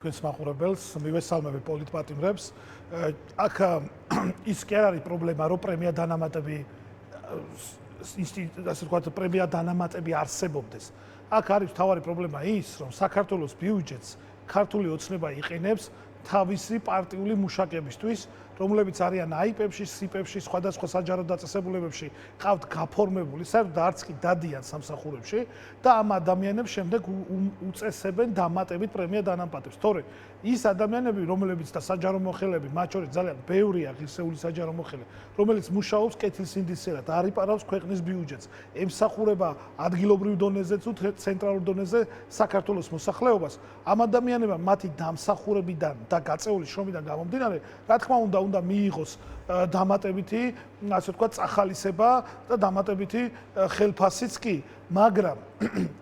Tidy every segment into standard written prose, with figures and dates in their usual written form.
Თქვენს მაყურებელს მივესალმები პოლიტპატიმრებს. აქ ის კი არ არის პრობლემა, რომ პრემია დანამატები ასე ვთქვათ, პრემია დანამატები არსებობდეს. აქ არის მთავარი პრობლემა ის, რომ საქართველოს ბიუჯეტს ქართული ოცნება იყენებს თავისი პარტიული მუშაკებისთვის, რომლებიც არიან აიპებში, სიპებში, სხვადასხვა საჯარო დაწესებულებებში ყავთ გაფორმებული, საერთოდ არც კი დადიან სამსახურებში და ამ ადამიანებს შემდეგ უწესებენ დამატებით პრემია დანამატებს. თორე ის ადამიანები, რომლებიც და საჯარო მოხელეები, მათ შორის ძალიან ბევრია ღირსეული საჯარო მოხელე, რომელიც მუშაობს კეთილსინდისიერად, არიპარავს ქვეყნის ბიუჯეტს, ემსახურება ადგილობრივ დონეზეც თუ ცენტრალურ დონეზე საქართველოს მოსახლეობას. ამ ადამიანებმა მათი დამსახურებიდან და გაწეული შრომიდან გამომდინარე, რა თქმა უნდა მიიღოს დამატებითი, ასე ვთქვათ, წახალისება და დამატებითი ხელფასიც კი, მაგრამ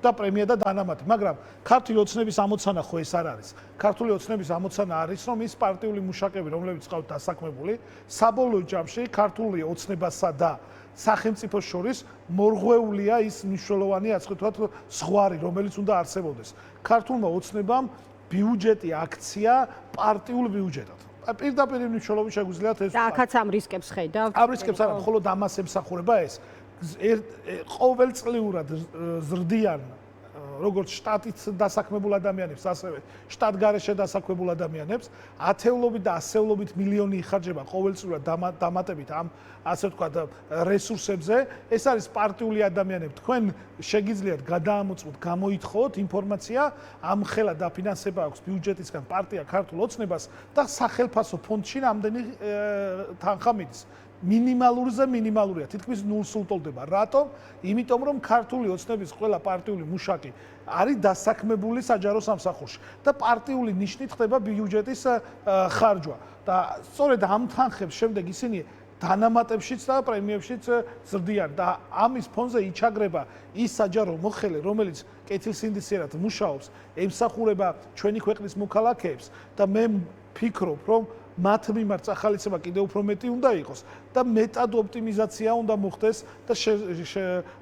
და პრემია და დანამატი, მაგრამ ქართული ოცნების ამოცანა ხო ეს არ არის. ქართული ოცნების ამოცანა არის, რომ ის პარტიული მუშაკები, რომლებიც ყავთ დასაქმებული, საბოლოო ჯამში ქართული ოცნებასა და სახელმწიფოს შორის მორღვეულია ის მნიშვნელოვანი, ასე ვთქვათ, ზღვარი, რომელიც უნდა არსებობდეს. ქართულმა ოცნებამ ბიუჯეტი აქცია პარტიულ ბიუჯეტად. პირდაპირ მნიშვნელობით შეგვიძლიათ ეს. და აქაც ამ რისკებს ხედავთ? ამ რისკებს არა, მხოლოდ ამას ემსახურება ეს. ყოველწლიურად ზრდიან როგორც შტატით დასაქმებულ ადამიანებს, ასევე შტატგარეშე დასაქმებულ ადამიანებს, ათეულობით და ასეულობით მილიონი იხარჯება ყოველწლიურად დამატებით ამ, ასე ვთქვათ, რესურსებზე. ეს არის პარტიული ადამიანები. თქვენ შეგიძლიათ გადაამოწმოთ, გამოითხოვოთ ინფორმაცია, ამ ხელა დაფინანსება აქვს ბიუჯეტისგან პარტია ქართულ ოცნებას და სახელმწიფო ფონდში რამდენი თანხა მიდის. მინიმალურზე მინიმალურია, თითქმის ნულს უტოლდება. რატომ? იმიტომ რომ ქართული ოცნების ყველა პარტიული მუშაკი არის დასაქმებული საჯარო სამსახურში და პარტიული ნიშნით ხდება ბიუჯეტის ხარჯვა. და სწორედ ამ თანხებს შემდეგ ისინი დანამატებშიც და პრემიებშიც ზრდიან და ამის ფონზე იჩაგრება ის საჯარო მოხელე, რომელიც კეთილსინდისიერად მუშაობს, ემსახურება ჩვენი ქვეყნის მოქალაქეებს და მე ვფიქრობ, რომ მათ მიმართ წახალისება კიდევ უფრო მეტი უნდა იყოს და მეტად ოპტიმიზაცია უნდა მოხდეს და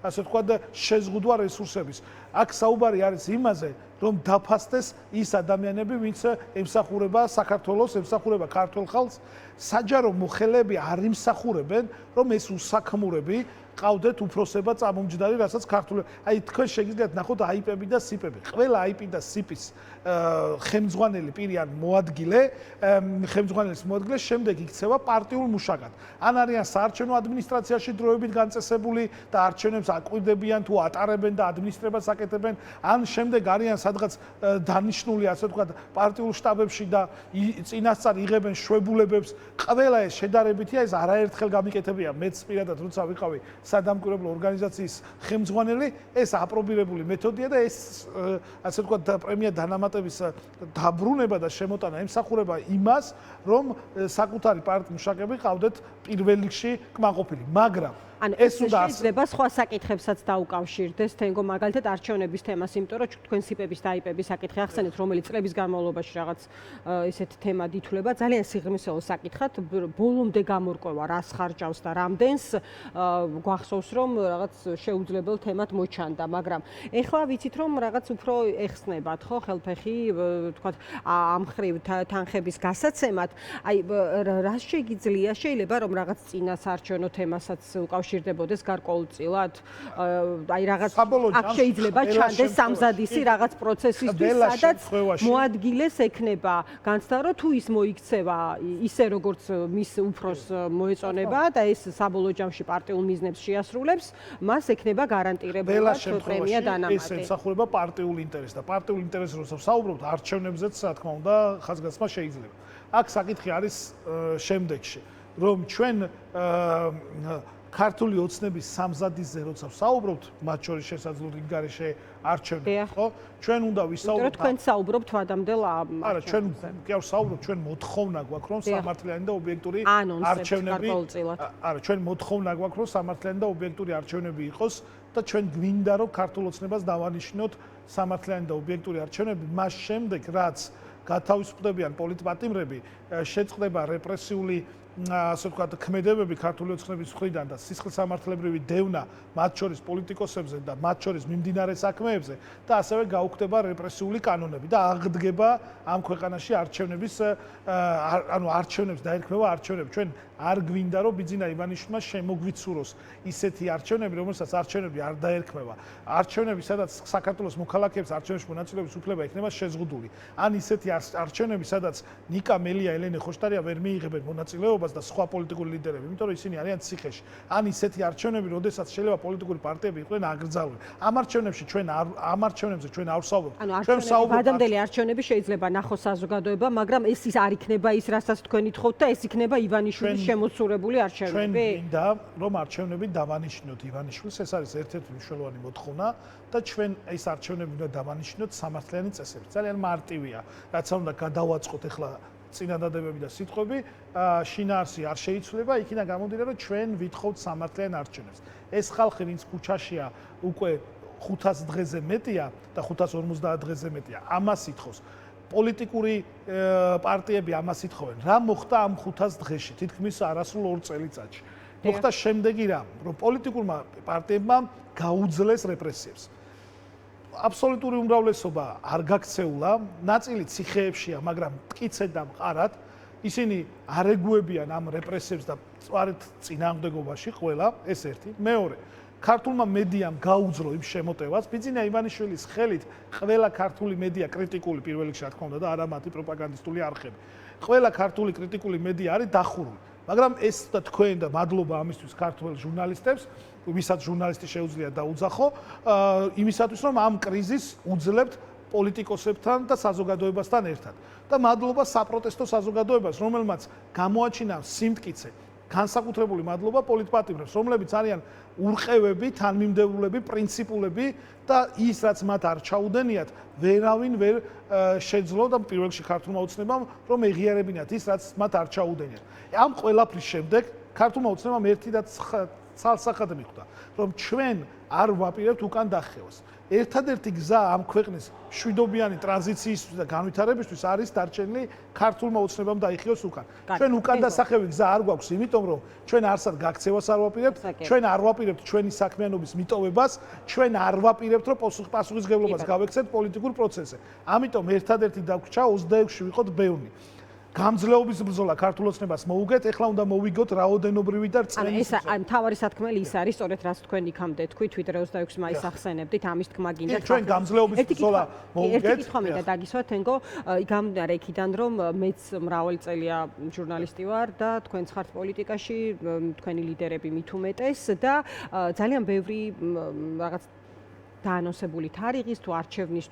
ასე ვთქვათ, შეზღუდვა რესურსების. აქ საუბარი არის იმაზე, რომ დაფასდეს ის ადამიანები, ვინც ემსახურება საქართველოს, ემსახურება ქართულ ხალხს, საჯარო მოხელეები არ იმსახურებენ, რომ ეს უსაქმურები ყავდეთ უფროსება წამომჯდარი, რასაც ქართული, აი თქვენ შეგიძლიათ ნახოთ აიპები და სიპები. ყველა აიპი და სიპის ხელმძღვანელი პირი ან მოადგილე, ხელმძღვანელის მოადგილე შემდეგ იქცევა პარტიულ მუშაკად. ან არიან საარჩევნო ადმინისტრაციაში დროებით განწესებული და არჩევნებს აკვირდებიან თუ ატარებენ და ადმინისტრებას აკეთებენ, ან შემდეგ არიან სადღაც დანიშნული, ასე ვთქვათ, პარტიულ შტაბებში და წინასწარ იღებენ შვებულებებს. ყველა ეს შედარებითია, ეს არაერთხელ გამიკეთებია. მეც პირადად როცა ვიყავი სადამკვირვებლო ორგანიზაციის ხელმძღვანელი, ეს აპრობირებული მეთოდია და ეს, ასე ვთქვათ, პრემია დანამატების დაბრუნება და შემოტანა ემსახურება იმას, რომ საკუთარი პარტიის მუშაკები ყავდეთ პირველ რიგში კმაყოფილი, მაგრამ ეს შეიძლება სხვა საკითხებსაც დაუკავშირდეს, თენგო მაგალითად არჩევნების თემას, იმიტომ რომ თქვენ სიპების და აიპების საკითხი ახსენეთ, რომელიც წლების განმავლობაში რაღაც ესეთ თემად ითვლება, ძალიან სიღრმისეულ საკითხად, ბოლომდე გამორკვევა რას ხარჯავს და რამდენს გვახსოვს, რომ რაღაც შეუძლებელ თემად მოჩანდა, მაგრამ ეხლა ვიცით, რომ რაღაც უფრო ეხსნებათ, ხო, ხელფეხი, თქვათ, ამ ხრივ თანხების გასაცემად, აი რას შეიძლება რომ რაღაც წინასაარჩევნო თემასაც უკავშირდებოდეს გარკვეულწილად, აი რაღაც აქ შეიძლება ჩანდეს სამზადისი რაღაც პროცესისთვის, სადაც მოადგილეს ექნება განცდა, რომ თუ ის მოიქცევა ისე როგორც მის უფროს მოეწონება და ეს საბოლოო ჯამში პარტიულ მიზნებს შეასრულებს, მას ექნება გარანტირებულად პრემია დანამატი. ეს ემსახურება პარტიულ ინტერესს და პარტიულ ინტერესს როცა ვსაუბრობთ, არჩევნებზეც, რა თქმა უნდა, ხაზგასმა შეიძლება. აქ საკითხი არის შემდეგში, რომ ჩვენ ქართული ოცნების სამზადისზე როცა ვსაუბრობთ, მათ შორის შესაძლოა რიგგარეშე არჩევნები, ხო? ჩვენ უნდა ვისაუბროთ. თქვენ საუბრობთ ვადამდელ არა, ჩვენ კი არ ვსაუბრობთ, ჩვენ მოთხოვნა გვაქვს, რომ სამართლიანი და ობიექტური არჩევნები. არა, ჩვენ მოთხოვნა გვაქვს, რომ სამართლიანი და ობიექტური არჩევნები იყოს და ჩვენ გვინდა, რომ ქართულ ოცნებას დავანიშნოთ სამართლიანი და ობიექტური არჩევნები, მას შემდეგ, რაც გათავისუფლებიან პოლიტპატიმრები, შეწყდება რეპრესიული ასე ვთქვათ, ქმედებები ქართული ოცნების მხრიდან და სისხლსამართლებრივი დევნა მათ შორის პოლიტიკოსებზე და მათ შორის მიმდინარე საქმეებზე და ასევე გაუქმდება რეპრესიული კანონები და აღდგება ამ ქვეყანაში არჩევნების ანუ არჩევნებს დაერქმევა არჩევნები. ჩვენ არ გვინდა რომ ბიძინა ივანიშვილმა შემოგვიცუროს ისეთი არჩევნები, რომელსაც არჩევნები არ დაერქმევა. არჩევნები, სადაც საქართველოს მოქალაქეებს არჩევნებში მონაწილეობის უფლება ექნება შეზღუდული. ან ისეთი არჩევნები, სადაც ნიკა მელია, ელენე ხოშტარია ვერ მიიღებენ მონაწილეობას და სხვა პოლიტიკური ლიდერები, იმიტომ რომ ისინი არიან ციხეში. ან ისეთი არჩევნები, როდესაც შეიძლება პოლიტიკური პარტიები იყვნენ აკრძალული. ამ არჩევნებში ჩვენ ჩვენ არ ვსაუბრობთ. ჩვენ ვსაუბრობთ ბადამდელი არჩევნები შეიძლება ნახოს საზოგადოება, მაგრამ ეს ის არ იქნება ის, რასაც თქვენ ითხოვთ და ეს იქნება ივანიშვილის შემოცურებული არჩევნები. ჩვენ მინდა რომ არჩევნები დავანიშნოთ ივანიშვილს, ეს არის ერთ-ერთი მნიშვნელოვანი მოთხოვნა და ჩვენ ეს არჩევნები უნდა დავანიშნოთ სამართლიანი წესებით. ძალიან მარტივია, რაც უნდა გადავაწყოთ ახლა წინადადებები და სიტყვები, შინაარსი არ შეიცვლება, იქიდან გამომდინარე, რომ ჩვენ ვითხოვთ სამართლიან არჩევნებს. ეს ხალხი, ვინც ქუჩაშია უკვე 500 დღეზე მეტია და 550 დღეზე მეტია, ამას ითხოვს. პოლიტიკური პარტიები ამას ითხოვენ. რა მოხდა ამ 500 დღეში? თითქმის არასრულ 2 წელიწადში. მოხდა შემდეგი რამ, რომ პოლიტიკურმა პარტიებმა გაუძლეს რეპრესიებს. აბსოლუტური უმრავლესობა არ გაქცეულა, ნაწილი ციხეებშია, მაგრამ მტკიცედ და მყარად ისინი არ ეგუებიან ამ რეპრესიებს და წვარით წინააღმდეგობაში ყველა, ეს ერთი. მეორე, ქართულმა მედიამ გაუძლო იმ შემოტევას, ბიძინა ივანიშვილის ხელით ყველა ქართული მედია კრიტიკული პირველ რიგში, რა თქმა უნდა, და არა მათი პროპაგანდისტული არხები. ყველა ქართული კრიტიკული მედია არის დახურული. მაგრამ ეს და თქვენ და მადლობა ამისთვის ქართულ ჟურნალისტებს, ვისაც ჟურნალისტი შეუძლია დაუძახო, იმისათვის რომ ამ კრიზისს უძლებთ პოლიტიკოსებთან და საზოგადოებასთან ერთად. და მადლობა საპროტესტო საზოგადოებას, რომელმაც გამოაჩინა სიმტკიცე, განსაკუთრებული მადლობა პოლიტპატიმრებს, რომლებიც არიან ურყევები, თანმიმდევრულები, პრინციპულები და ის რაც მათ არ ჩაუდენიათ, ვერავინ ვერ შეძლო და პირველ რიგში ქართულმა ოცნებამ რომ ეღიარებინათ ის რაც მათ არ ჩაუდენიათ. ამ ყველაფრის შემდეგ ქართულმა ოცნებამ ერთი და ცალსახად მიხვდა, რომ ჩვენ არ ვაპირებთ უკან დახევას. ერთადერთი გზა ამ ქვეყნის მშვიდობიანი ტრანზიციისთვის და განვითარებისთვის არის დარჩენილი ქართულმა ოცნებამ დაიხიოს უკან. ჩვენ უკან დასახევი გზა არ გვაქვს, იმიტომ რომ ჩვენ არსად გაქცევას არ ვაპირებთ, ჩვენ არ ვაპირებთ ჩვენი საქმიანობის მიტოვებას, ჩვენ არ ვაპირებთ რომ პასუხისმგებლობას გავექცეთ პოლიტიკურ პროცესზე. ამიტომ ერთადერთი დაგვრჩა 26 ვიყოთ ბევრი. გამძლეობის ბრძოლა ქართულ ოცნებას მოუგეთ, ეხლა უნდა მოვიგოთ რაოდენობრივი და რწმენის. ანუ ეს თავარი სათქმელი ის არის, სწორედ რაც თქვენ იქამდე თქვით, თვით 26 მაისს ახსენებდით, ამის თქმა გინდა. ჩვენ გამძლეობის ბრძოლა მოუგეთ. ერთი კითხვა მინდა დაგისვა, თენგო, გამომდინარე იქიდან, რომ მეც მრავალი წელია ჟურნალისტი ვარ და თქვენც ხართ პოლიტიკაში, თქვენი ლიდერები მით უმეტეს და ძალიან ბევრი რაღაც დაანონსებული თარიღის თუ არჩევნების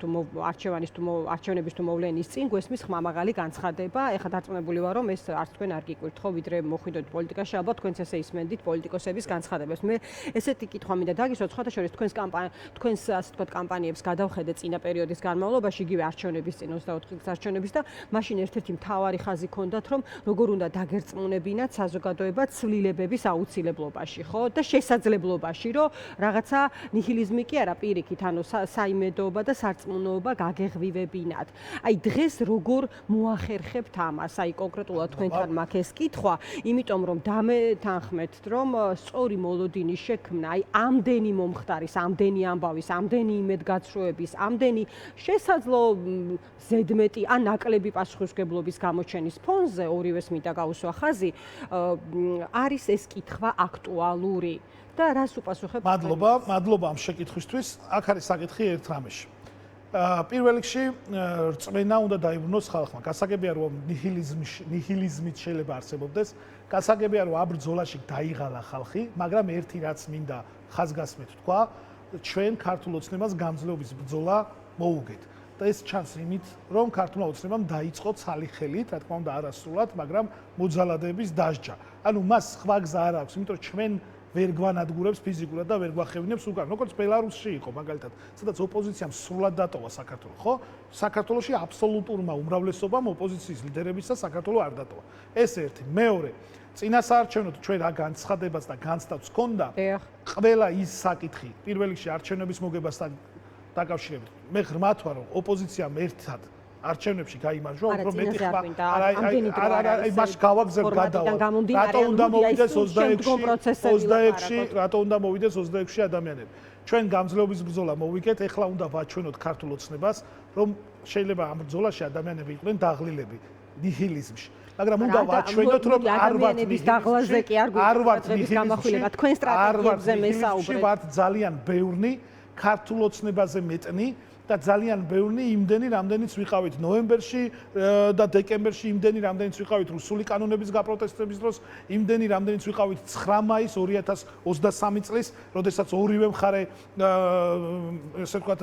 თუ მოვლენის წინ გვესმის ხმამაღალი განცხადება. ეხლა დარწმუნებული ვარ, რომ ეს არც თქვენ არ გიკვირთ ხო, ვიდრე მოხვიდოთ პოლიტიკაში, ალბათ თქვენც ესე ისმენდით პოლიტიკოსების განცხადებებს. მე ესეთი კითხვა მინდა დაგისვათ, სხვათა შორის თქვენს ასე ვთქვათ კამპანიებს გადავხედე წინა პერიოდის განმავლობაში, იგივე არჩევნების წინ 24 წლის არჩევნების და მაშინ ერთ-ერთი მთავარი ხაზი ჰქონდათ, რომ როგორ უნდა დაგერწმუნებინათ საზოგადოება ცვლილებების აუცილებლობაში, ხო? და შესაძლებლობაში, რომ რაღაცა ნიჰილიზმი კი არა, პირიქით, ანუ საიმედოობა და სარწმუნოება გაგეღვივებინათ. აი დღეს როგორ მოახერხებთ ამას? აი კონკრეტულად თქვენთან მაქვს ეს კითხვა, იმიტომ რომ დამეთანხმეთ, რომ სწორი მოლოდინის შექმნა, აი ამდენი მომხდარის, ამდენი ამბავის, ამდენი იმედგაცრუების, ამდენი შესაძლო ზედმეტი ან ნაკლები პასუხისმგებლობის გამოჩენის ფონზე, ორივეს მინდა გაუსვა ხაზი, არის ეს კითხვა აქტუალური. და რას უპასუხებთ? მადლობა ამ შეკითხვისთვის. აქ არის საკითხი ერთ რამეში. პირველ რიგში რწმენა უნდა დაიბრუნოს ხალხმა. გასაგებია რომ ნიჰილიზმით შეიძლება არსებობდეს. გასაგებია რომ ამ ბრძოლაში დაიღალა ხალხი, მაგრამ ერთი რაც მინდა ხაზგასმით თქვა, ჩვენ ქართულ ოცნებას გამძლეობის ბრძოლა მოუგეთ. და ეს ჩანს იმით, რომ ქართულმა ოცნებამ დაიწყო ცალი ხელით, რა თქმა უნდა არასრულად, მაგრამ მოძალადეების დასჯა. ანუ მას სხვა გზა არ აქვს, იმიტომ რომ ჩვენ ვერ გვანადგურებს ფიზიკურად და ვერ გვახევნებს უკან. როგორც ბელარუსში იყო მაგალითად, სადაც ოპოზიციამ სრულად დატოვა საქართველო, ხო? საქართველოში აბსოლუტურმა უმრავლესობამ ოპოზიციის ლიდერებისა საქართველო არ დატოვა. ეს ერთი. მეორე, წინასაარჩევნოდ ჩვენ რა განცხადებას და განცდაც ჰქონდა, ყველა ის საკითხი, პირველ რიგში არჩევნების მოგებასთან დაკავშირებით. მე ღრმათ ვარ, რომ ოპოზიციამ ერთად არჩევნებში გაიმარჯვა, უფრო მეტი წინაზე არ ხმა. გვინდა, ამდენი დრო არ არის, მას გავაგზებ ფორმატიდან გადავალ. გამომდინარე, რატო უნდა ანუ მოვიდეს ის შემდგომ პროცესები 26-ში, ვილაპარაკოთ. რატო უნდა მოვიდეს 26-ში ადამიანები? ჩვენ გამძლეობის ბრძოლა მოვიგეთ, ეხლა უნდა ვაჩვენოთ ქართულ ოცნებას, რომ შეიძლება ამ ბრძოლაში ადამიანები იყვნენ დაღლილები ნიჰილიზმში. მაგრამ უნდა ვაჩვენოთ, რომ არ ვართ დაღლაზე კი არ ვართ გამახვილება, თქვენ სტრატეგიებზე მესაუბრეთ. ვართ ძალიან ბევრნი, ქართულ ოცნებაზე მეტნი და ძალიან ბევრნი იმდენი, რამდენიც ვიყავით ნოემბერში და დეკემბერში, იმდენი, რამდენიც ვიყავით რუსული კანონების გაპროტესტების დროს, იმდენი, რამდენიც ვიყავით 9 მაის 2023 წლის, როდესაც ორივე მხარე ესე ვთქვათ,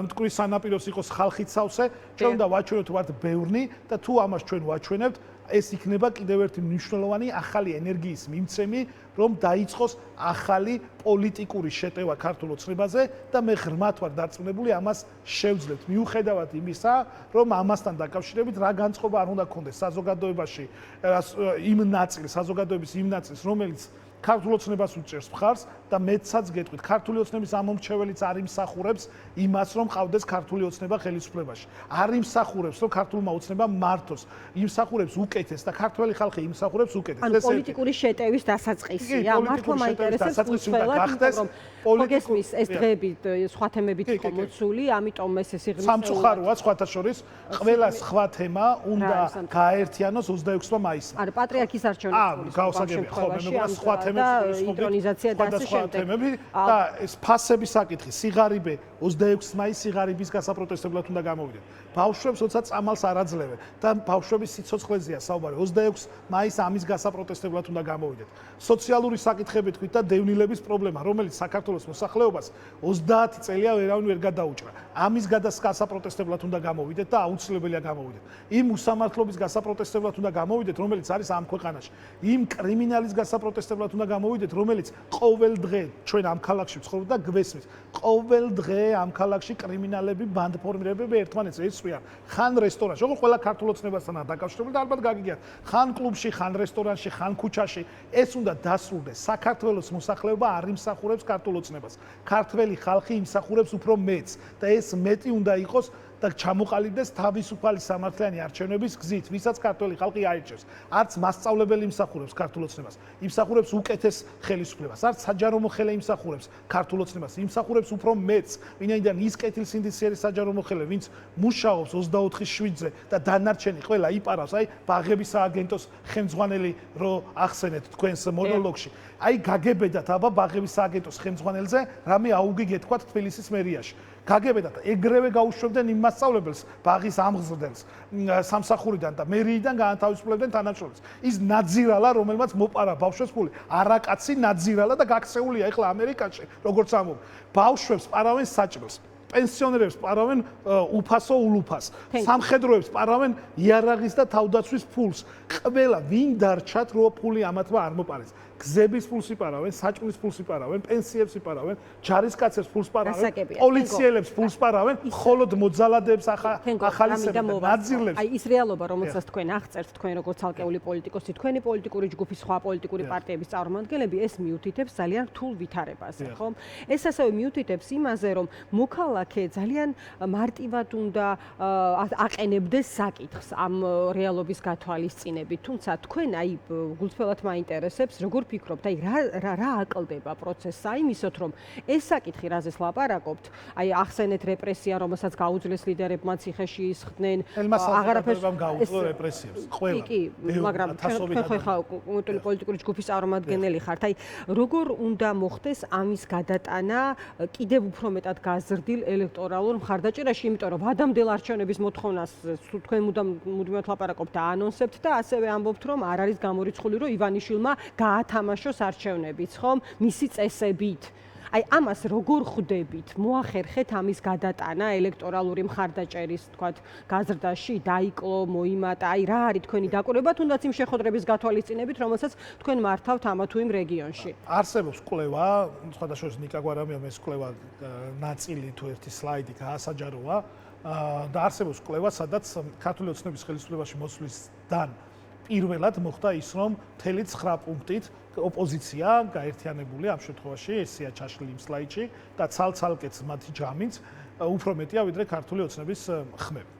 მტკვრის სანაპიროს იყოს ხალხით სავსე, ჩვენ უნდა ვაჩვენოთ, ვართ ბევრნი და თუ ამას ჩვენ ვაჩვენებთ, ეს იქნება კიდევ ერთი მნიშვნელოვანი ახალი ენერგიის მიმცემი, რომ დაიწყოს ახალი პოლიტიკური შეტევა ქართულ ოცნებაზე და მე ღრმად ვარ დარწმუნებული ამას შევძლებთ. მიუხედავად იმისა, რომ ამასთან დაკავშირებით რა განწყობა არ უნდა გქონდეს საზოგადოებაში, იმ ნაწილს, საზოგადოების იმ ნაწილს, რომელიც ქართულ ოცნებას უჭერს მხარს და მეცაც გეტყვით, ქართული ოცნების ამომრჩეველიც არ იმსახურებს იმას, რომ ყავდეს ქართული ოცნება ხელისუფლებაში. არ იმსახურებს, რომ ქართულმა ოცნებამ მართოს, იმსახურებს უკეთეს და ქართველი ხალხი იმსახურებს უკეთეს. ანუ პოლიტიკური შეტევის დასაწყისია. მართლა მაინტერესებს გახდეს პოლიტიკის ეს დღეები სხვა თემებით იყო მოცული, ამიტომ ეს სიღრმისეულად სამწუხაროა სხვათა შორის ყველა სხვა თემა უნდა გააერთიანოს 26 მაისს. არა, პატრიარქის არჩევნებს გავსაგებია, ხო, მე მეგონა სხვა თემებს ინტრონიზაცია და ასე შემდეგ. და ეს ფასების საკითხი, სიღარიბე 26 მაისს სიღარიბის გასაპროტესტებლად უნდა გამოვიდეთ. ბავშვებს როცა წამალს არ აძლევენ და ბავშვების სიცოცხლეზეა საუბარი, 26 მაისს ამის გასაპროტესტებლად უნდა გამოვიდეთ. სოციალური საკითხები თქვით და დევნილების პრობლემა, რომელიც საქართველოს მოსახლეობას 30 წელია ვერავინ ვერ გადაუჭრა. ამის გასაპროტესტებლად უნდა გამოვიდეთ და აუცილებელია გამოვიდეთ. იმ უსამართლობის გასაპროტესტებლად უნდა გამოვიდეთ, რომელიც არის ამ ქვეყანაში. იმ კრიმინალის გასაპროტესტებლად უნდა გამოვიდეთ, რომელიც ყოველ დღე ჩვენ ამ ქალაქში ვცხოვრობთ და გვესმის. ყოველ დღე ამ ქალაქში კრიმინალები, ბანდფორმირებები ერთმანეთს ეცვიან. ხან რესტორანში, როგორ ყველა ქართულ ოცნებასთან დაკავშირებული და ალბათ გაგიგიათ. ხან კლუბში, ხან რესტორანში, ხან ქუჩაში. ეს უნდა დასრულდეს. საქართველოს მოსახლეობა არ იმსახურებს ქართულ ოცნებას. ქართველი ხალხი იმსახურებს უფრო მეტს და ეს მეტი უნდა იყოს და ჩამოყალიბდეს თავისუფალი სამართლიანი არჩევნების გზით, ვისაც ქართველი ხალხი აირჩევს. არც მასწავლებელი იმსახურებს ქართულ ოცნებას, იმსახურებს უკეთეს ხელისუფლებას, არც საჯარო მოხელე იმსახურებს ქართულ ოცნებას, იმსახურებს უფრო მეტს, ვინაიდან ის კეთილსინდისიერი საჯარო მოხელე, ვინც მუშაობს 24/7-ზე და დანარჩენი ყველა იპარავს, აი ბაღების სააგენტოს ხელმძღვანელი რო ახსენეთ თქვენს მონოლოგში. აი გაგებედათ აბა ბაღების სააგენტოს ხელმძღვანელზე რამე აუგი გეთქვათ თბილისის მერიაში. გაგებედათ ეგრევე გაუშვებდნენ იმ მასწავლებელს ბაღის ამღზრდელს სამსახურიდან და მერიიდან გაანთავისუფლებდნენ თანამშრომლებს. ის ნაძირალა, რომელმაც მოპარა ბავშვებს ფული, არაკაცი ნაძირალა და გაქცეულია ეხლა ამერიკაში, როგორც ამბობ. ბავშვებს პარავენ საჭმელს. პენსიონერებს პარავენ უფასო ულუფას. სამხედროებს პარავენ იარაღის და თავდაცვის ფულს. ყველა ვინ დარჩათ, რომ ფული ამათმა არ მოპარეს. გზების ფულს იპარავენ, საჭმლის ფულს იპარავენ, პენსიებს იპარავენ, ჯარისკაცებს ფულს პარავენ, პოლიციელებს ფულს პარავენ, მხოლოდ მოძალადეებს ახალისებენ, ნაძილებს. აი ის რეალობა, რომელსაც თქვენ აღწერთ, თქვენ როგორც ცალკეული პოლიტიკოსი, თქვენი პოლიტიკური ჯგუფის სხვა პოლიტიკური პარტიების წარმომადგენლები, ეს მიუთითებს ძალიან რთულ ვითარებას, ხო? ეს ასევე მიუთითებს იმაზე, რომ მოქალაქე ძალიან მარტივად უნდა აყენებდეს საკითხს ამ რეალობის გათვალისწინებით, თუმცა თქვენ აი გულწრფელად მაინტერესებს, როგორ ფიქრობთ, აი რა აკლდება პროცესს აიმისოთ, რომ ეს საკითხი, რაზეც ლაპარაკობთ, აი ახსენეთ რეპრესია, რომელსაც გაუძლეს ლიდერებმა ციხეში ისხდნენ, აღარაფერს გაუძლო რეპრესიებს, ყველა. კი, მაგრამ თქვენ ხა პოლიტიკური ჯგუფის წარმომადგენელი ხართ, აი როგორ უნდა მოხდეს ამის გადატანა კიდევ უფრო მეტად გაზრდილ ელექტორალურ მხარდაჭერაში, იმიტომ რომ ვადამდელ არჩევნების მოთხოვნას თქვენ მუდმივად ლაპარაკობთ და ანონსებთ და ასევე ამბობთ, რომ არ არის გამორიცხული, რომ ივანიშვილმა გაათამაშოს არჩევნებიც, ხომ? მისი წესებით. აი ამას როგორ ხვდებით? მოახერხეთ ამის გადატანა ელექტორალური მხარდაჭერის, თქვათ, გაზრდაში, დაიკლო, მოიმატა, აი რა არის თქვენი დაკვირვება, თუნდაც იმ შეხვედრების გათვალისწინებით, რომელსაც თქვენ მართავთ ამა თუ იმ რეგიონში? არსებობს კვლევა, სხვადასხვა ნიკა გვარამიამ ეს კვლევა ნაწილი თუ ერთი სლაიდი გაასაჯაროა და არსებობს კვლევა, სადაც ქართული ოცნების ხელისუფლებაში მოსვლისდან პირველად მოხდა ის, რომ 9 პუნქტით ოპოზიცია გაერთიანებული ამ შემთხვევაში ესეა ჩაშლილი იმ სლაიდში და ცალ-ცალკეც მათი ჯამიც უფრო მეტია ვიდრე ქართული ოცნების ხმები.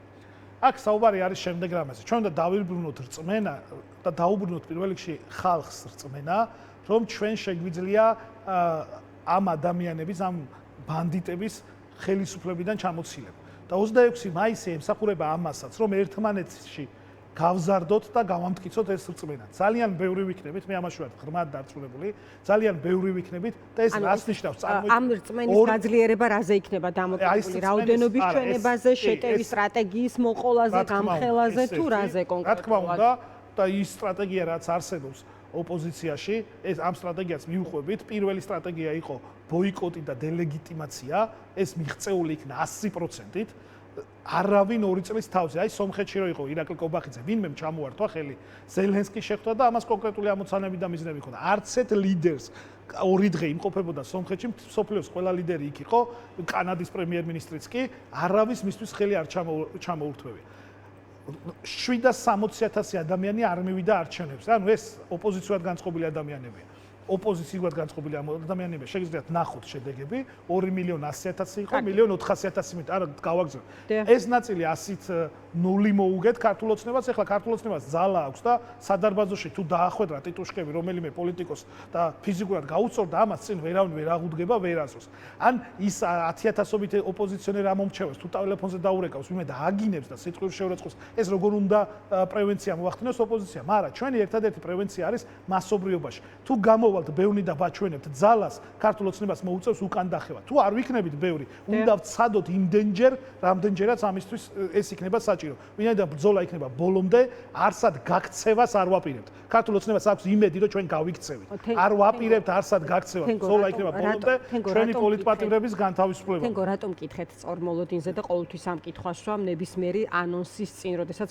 აქ საუბარი არის შემდეგ რამაზე. ჩვენ უნდა დავიბრუნოთ რწმენა და დაუბრუნოთ პირველ რიგში ხალხს რწმენა, რომ ჩვენ შეგვიძლია ამ ადამიანების, ამ ბანდიტების ხელისუფლებიდან ჩამოცილება. და 26 მაისი ემსახურება ამასაც, რომ ერთმანეთში გავზარდოთ და გავამტკიცოთ ეს რწმენა. ძალიან ბევრი ვიქნებით, მე ამაში ვარ ღრმად დარწმუნებული, ძალიან ბევრი ვიქნებით და ეს რას ნიშნავს? ამ რწმენის გაძლიერება რაზე იქნება დამოკიდებული? რაოდენობის ჩვენებაზე, შეტევის სტრატეგიის მოყოლაზე, გამხელაზე თუ რაზე კონკრეტულად? რა თქმა უნდა, და ის სტრატეგია რაც არსებობს ოპოზიციაში, ეს ამ სტრატეგიას მივხვებით. პირველი სტრატეგია იყო ბოიკოტი და დელეგიტიმაცია, ეს მიღწეული იქნა 100%-ით. არავინ 2 წლის თავზე, აი სომხეთში რო იყო ირაკლი კობახიძე, ვინმე ჩამოართვა ხელი, ზელენსკი შეხვდა და ამას კონკრეტული ამოცანები და მიზნები ჰქონდა. არც ერთ ლიდერს 2 დღე იმყოფებოდა სომხეთში, მსოფლიოს ყველა ლიდერი იქ იყო, კანადის პრემიერ-მინისტრიც კი, არავის მისთვის ხელი არ ჩამოურთმევია. 760,000 ადამიანი არ მივიდა არჩევნებზე. ანუ ეს ოპოზიციურად განწყობილი ადამიანებია. ოპოზიციურად განწყობილი ადამიანებია. შეგიძლიათ ნახოთ შედეგები, 2,100,000 იყო, 1,400,000 მეტ, არა გავაგზავნე. ეს ნაწილი 100-ით 0 მოუგეთ ქართულ ოცნებას, ეხლა ქართულ ოცნებას ძალა აქვს და სადარბაზოში თუ დაახვედრა ტიტუშკები რომელიმე პოლიტიკოს და ფიზიკურად გაუწორდა, ამას წინ ვერავინ ვერ აღუდგება, ვერ ასოს. ან ის 10,000-ობით ოპოზიციონერი ამომრჩევას თუ ტელეფონზე დაურეკავს, ვინმე და აგინებს და სიტყვის შეურაცხყოფს, ეს როგორ უნდა პრევენცია მოახდინოს ოპოზიცია. მაგრამ ჩვენი ერთადერთი პრევენცია არის მასობრიობაში. თუ გამოვალთ ბევრი და ბაჩვენებთ ძალას, ქართულ ოცნებას მოუწევს უკან დახევა. თუ არ ვიქნებით ბევრი, უნდა ვცადოთ იმდენჯერ, რამდენჯერაც ამისთვის ეს იქნება საჭირო. ვინაიდან ბრძოლა იქნება ბოლომდე, არსად გაქცევას არ ვაპირებთ. ქართულ ოცნებას აქვს იმედი, რომ ჩვენ გავიქცევით. არ ვაპირებთ არსად გაქცევას. ბრძოლა იქნება ბოლომდე, ჩვენი პოლიტპატიმრების განთავისუფლება. თენგო რატომ მკითხეთ წორმოლოდინზე და ყოველთვის ამ კითხვას ვამ ნებისმიერი ანონსის წინ, როდესაც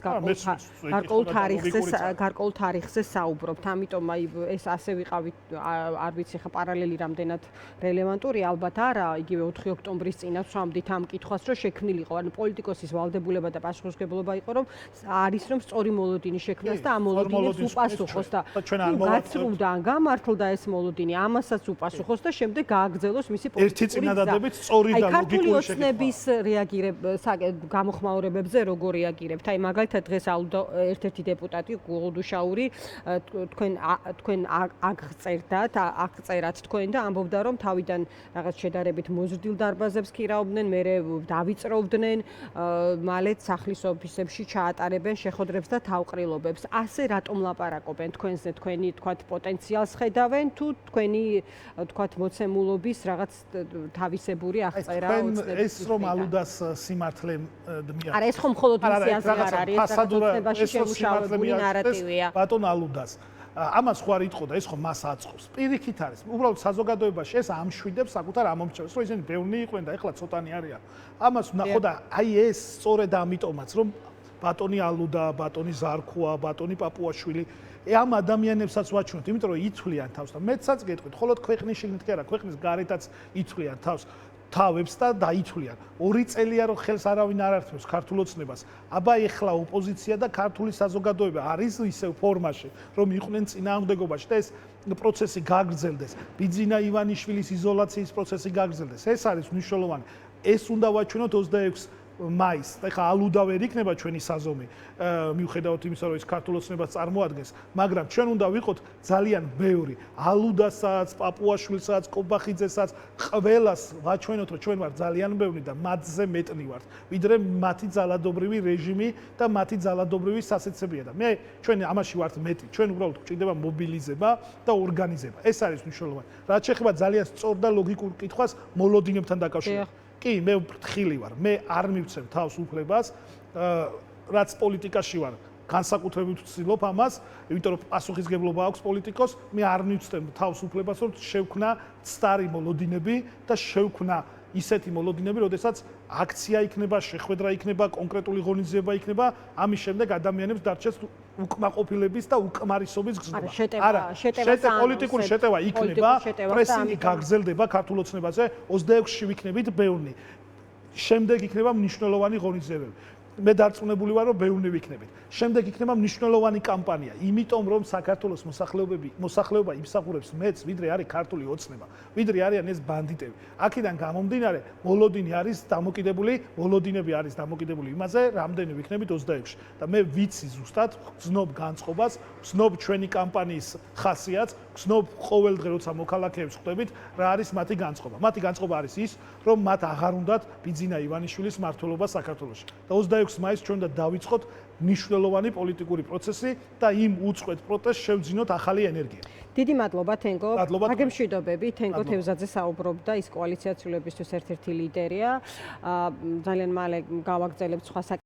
გარკვეულ თარიღზე საუბრობთ. ამიტომ აი ეს ასე ვიყავით, არ ვიცი ხა პარალელი რამდენად რელევანტური, ალბათ არა, იგივე 4 ოქტომბრის წინაც ვამდით ამ კითხვას, რომ შექმნილიყო, ანუ პოლიტიკოსის ვალდებულება და პასუხისმგებლობა იყო, რომ არის რომ სწორი მოლოდინი შექმნას და ამ მოლოდინს უპასუხოს და გაცრუდა, გამართლდა ეს მოლოდინი, ამასაც უპასუხოს და შემდეგ გააგრძელოს მისი პოლიტიკური ერთი წინადადებით სწორი და ლოგიკური შეკითხვა. გამოხმაურებებზე როგორ რეაგირებთ? აი მაგალითად დღეს ალუდა ერთ-ერთი დეპუტატი გულდუშაური თქვენ აღწერათ თქვენ და ამბობდა რომ თავიდან რაღაც შედარებით მოზრდილ დარბაზებს ქირაობდნენ, მერე დავიწროვდნენ, მალე სახლის ოფისებში ჩაატარებენ შეხვედრებს და თავყრილობებს. ასე რატომ ლაპარაკობენ თქვენზე? თქვენი თქვათ პოტენციალს ხედავენ თუ თქვენი თქვათ მოცემულობის რაღაც თავისებური აღწერა ოცნების? ეს რომ ალუდას სიმართლე დმია. არა, ეს ხომ მხოლოდ მისიაზე არ არის, ეს რაღაცებაში შემუშავებული ნარატივია. ბატონ ალუდას ამას ხო არ იტყოდა, ეს ხო მას აწყობს. პირიქით არის. უბრალოდ საზოგადოებაში ეს ამშვიდებს საკუთარ ამომრჩევს, რომ ისინი ბევრი იყვნენ და ეხლა ცოტანი არიან. ამას ვნახო და აი ეს სწორედ ამიტომაც, რომ ბატონი ალუდა, ბატონი ზარქუა, ბატონი პაპუაშვილი ამ ადამიანებსაც ვაჩვენოთ, იმიტომ რომ ითვლიან თავს და მეცაც გეტყვით, ხოლოდ ქვეყნის შიგნით კი არა, ქვეყნის გარეთაც ითვლიან თავებს და დაითვლიან. 2 წელია რომ ხელს არავინ არ ართმევს ქართულ ოცნებას. აბა ეხლა ოპოზიცია და ქართული საზოგადოება არის ისევ ფორმაში, რომ იყვნენ წინააღმდეგობაში და ეს პროცესი გაგრძელდეს. ბიძინა ივანიშვილის იზოლაციის პროცესი გაგრძელდეს. ეს არის მნიშვნელოვანი. ეს უნდა ვაჩვენოთ 26 მაისს. ეხლა ალუდა ვერ იქნება ჩვენი საზომი, მიუხედავად იმისა, რომ ის ქართულ ოცნებას წარმოადგენს, მაგრამ ჩვენ უნდა ვიყოთ ძალიან ბევრი. ალუდასაც, პაპუაშვილსაც, კობახიძესაც, ყველას ვაჩვენოთ, რომ ჩვენ ვართ ძალიან ბევრი და მათზე მეტნი ვართ, ვიდრე მათი ძალადობრივი რეჟიმი და მათი ძალადობრივი სასეცებია და ჩვენ ამაში ვართ მეტი. ჩვენ უბრალოდ გვჭირდება მობილიზება და ორგანიზება. ეს არის მნიშვნელოვანი. რაც შეეხება ძალიან სწორ და ლოგიკურ კითხვას მოლოდინებთან დაკავშირებით. კი, მე ფრთხილი ვარ. მე არ მივცემ თავს უფლებას, რაც პოლიტიკაში ვარ. განსაკუთრებით ვცდილობ ამას, იმიტომ რომ პასუხისგებლობა აქვს პოლიტიკოს, მე არ მივცემ თავს უფლებას, რომ შევქნა ცდარი მოლოდინები და შევქნა ისეთი მოლოდინები, როდესაც აქცია იქნება, შეხვედრა იქნება, კონკრეტული ღონისძიება იქნება, ამის შემდეგ ადამიანებს დარჩეს უკმაყოფილების და უკმარისობის გზნობა. შეტევა პოლიტიკური შეტევა იქნება, პრესინგი გაგრძელდება ქართულ ოცნებაზე, 26-ში ვიქნებით ბევრი. შემდეგ იქნება მნიშვნელოვანი ღონისძიებები. მე დარწმუნებული ვარ, რომ ბევრი ვიქნებით. შემდეგ იქნება მნიშვნელოვანი კამპანია, იმიტომ რომ საქართველოს მოსახლეობა იმსახურებს მეც, ვიდრე არის ქართული ოცნება, ვიდრე არიან ეს ბანდიტები. აქედან გამომდინარე, მოლოდინი არის დამოკიდებული, მოლოდინები არის დამოკიდებული იმაზე, რამდენი ვიქნებით 26-ში. და მე ვიცი ზუსტად, გზნობ განწყობას, გზნობ ჩვენი კამპანიის ხასიათს, გზნობ ყოველდღე როცა მოქალაქეებს ხვდებით, რა არის მათი განწყობა. მათი განწყობა არის ის, რომ მათ აღარ უნდათ ბიძინა ივანიშვილის მმართველობა საქართველოში. და 26 მაისს ჩვენ უნდა დავიწყოთ მნიშვნელოვანი პოლიტიკური პროცესი და იმ უწყვეტ პროტესტს შევძინოთ ახალი ენერგია. დიდი მადლობა თენგო. მადლობა. გაგემშვიდობები. თენგო თევზაძე საუბრობდა, ის კოალიციაციულებისთვის ერთ-ერთი ლიდერია. ძალიან მალე გავაგრძელებთ სხვა